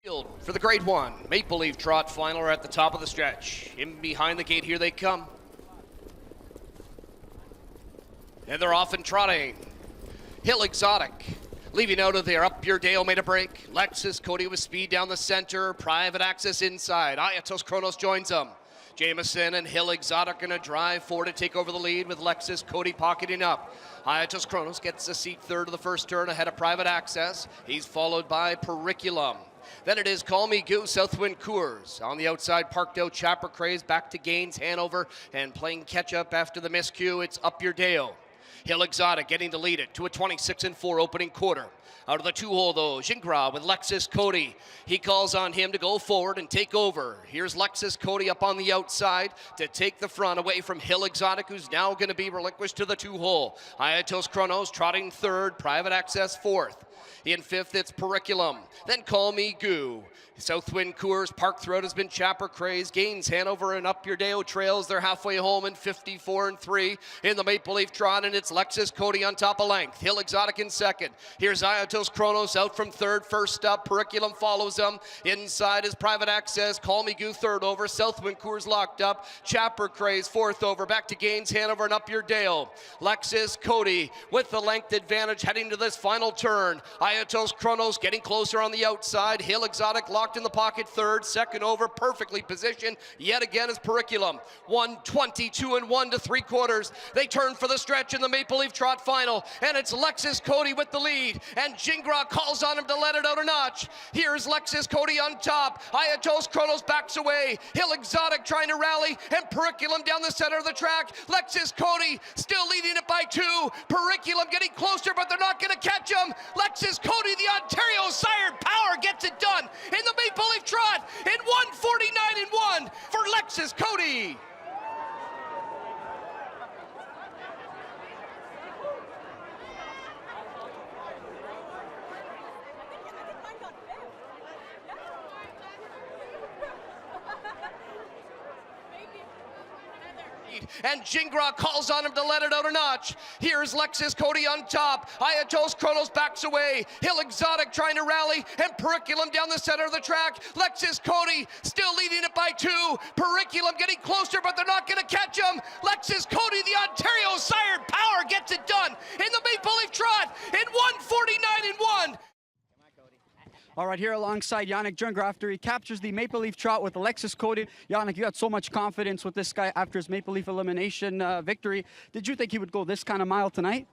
Field for the Grade 1 Maple Leaf Trot Final are at the top of the stretch. In behind the gate, here they come. And they're off and trotting. Hill Exotic leaving out of there. Up Your Dale made a break. Lexus Cody with speed down the center. Private Access inside. Ayatos Kronos joins them. Jameson and Hill Exotic going to drive forward to take over the lead with Lexus Cody pocketing up. Ayatos Kronos gets a seat third of the first turn ahead of Private Access. He's followed by Periculum. Then it is Call Me Goose, Southwind Coors. On the outside, parked out Chapper Craze, back to Gaines, Hanover, and playing catch-up after the miscue, it's Up Your Dale. Hill Exotic getting to lead it to a 26-4 opening quarter. Out of the two-hole, though, Gingras with Lexus Cody. He calls on him to go forward and take over. Here's Lexus Cody up on the outside to take the front away from Hill Exotic, who's now going to be relinquished to the two-hole. Ayatos Kronos trotting third, Private Access fourth. In fifth, it's Periculum. Then Call Me Goo. Southwind Coors, Park Throat has been Chapper Craze. Gaines, Hanover, and Up Your Dale trails. They're halfway home in 54-3 in the Maple Leaf Trot, and it's Lexus Cody on top of length. Hill Exotic in second. Here's Ayatos Kronos out from third. First up, Periculum follows them. Inside is Private Access. Call Me Goo third over. Southwind Coors locked up. Chapper Craze fourth over. Back to Gaines, Hanover, and Up Your Dale. Lexus Cody with the length advantage heading to this final turn. Ayatos Kronos getting closer on the outside. Hill Exotic locked in the pocket third. Second over, perfectly positioned. Yet again is Periculum. 1:22-1 to 3/4. They turn for the stretch in the Maple Leaf Trot Final, and it's Lexus Cody with the lead, and Gingras calls on him to let it out a notch. Here's Lexus Cody on top. Ayatos Kronos backs away. Hill Exotic trying to rally, and Periculum down the center of the track. Lexus Cody still leading it by 2. Periculum getting closer, but they're not going to catch him. Lexus Cody, the Ontario sired power, gets it done in the Maple Leaf Trot in 1:49-1 for Lexus Cody. And Gingras calls on him to let it out a notch. Here's Lexus Cody on top. Ayatos Kronos backs away. Hill Exotic trying to rally, and Periculum down the center of the track. Lexus Cody still leading it by 2. Periculum getting closer, but they're not going to catch him. Lexus Cody, the Ontario sired power, gets it done in the Maple Leaf Trot in 1:49-1. All right, here alongside Yannick Gingras after he captures the Maple Leaf Trot with Alexis Cody. Yannick, you had so much confidence with this guy after his Maple Leaf elimination victory. Did you think he would go this kind of mile tonight?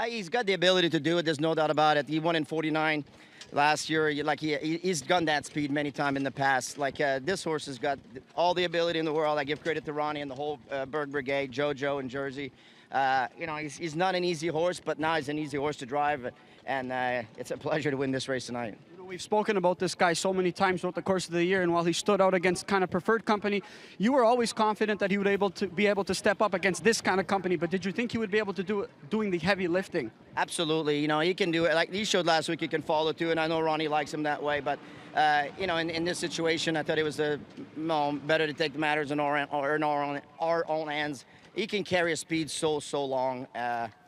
He's got the ability to do it. There's no doubt about it. He won in 49 last year. Like he's done that speed many times in the past. Like this horse has got all the ability in the world. I give credit to Ronnie and the whole Bird Brigade, JoJo and Jersey. You know, he's not an easy horse, but now he's an easy horse to drive. And it's a pleasure to win this race tonight. We've spoken about this guy so many times throughout the course of the year, and while he stood out against kind of preferred company, you were always confident that he would be able to step up against this kind of company. But did you think he would be able to do it, doing the heavy lifting? Absolutely. You know, he can do it. Like he showed last week, he can follow too, and I know Ronnie likes him that way. But you know, in this situation, I thought it was better to take the matters in our own hands. He can carry a speed so long.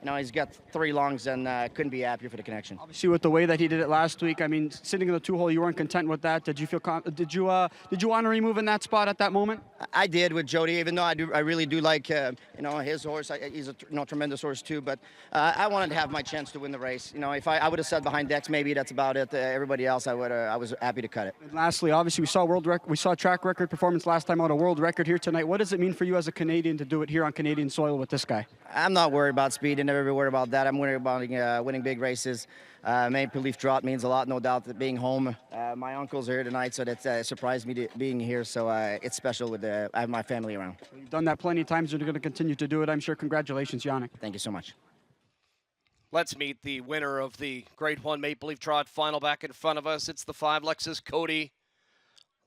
You know, he's got 3 longs and couldn't be happier for the connection. Obviously, with the way that he did it last week, I mean, sitting in the 2-hole, you weren't content with that. Did you feel? Did you want to remove in that spot at that moment? I did with Jody, even though I really do like you know, his horse. He's a tremendous horse too. But I wanted to have my chance to win the race. You know, if I would have sat behind Dex, maybe that's about it. Everybody else, I was happy to cut it. And lastly, obviously, we saw track record performance last time out, a world record here tonight. What does it mean for you as a Canadian to do it here on Canadian soil with this guy? I'm not worried about speed and never be worried about that. I'm worried about winning big races. Maple Leaf Trot means a lot, no doubt, that being home. My uncles are here tonight, so that surprised me being here. So it's special with I have my family around. You've done that plenty of times, and you're going to continue to do it, I'm sure. Congratulations, Yannick. Thank you so much. Let's meet the winner of the Grade 1 Maple Leaf Trot Final back in front of us. It's the 5, Lexus Cody.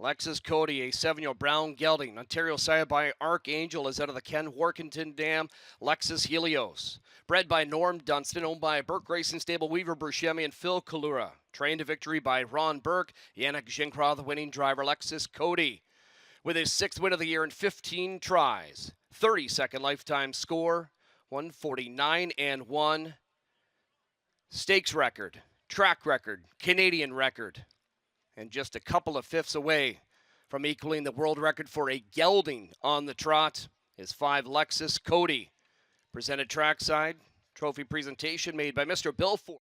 Lexus Cody, a 7-year-old brown gelding. Ontario sired by Archangel, is out of the Ken Workington Dam. Lexus Helios. Bred by Norm Dunstan, owned by Burke Racing Stable, Weaver Buscemi, and Phil Kalura. Trained to victory by Ron Burke. Yannick Gingras, the winning driver. Lexus Cody, with his 6th win of the year in 15 tries. 32nd lifetime score, 149-1. Stakes record, track record, Canadian record. and just a couple of fifths away from equaling the world record for a gelding on the trot is 5 Lexus Cody. Presented trackside, trophy presentation made by Mr. Bill Ford.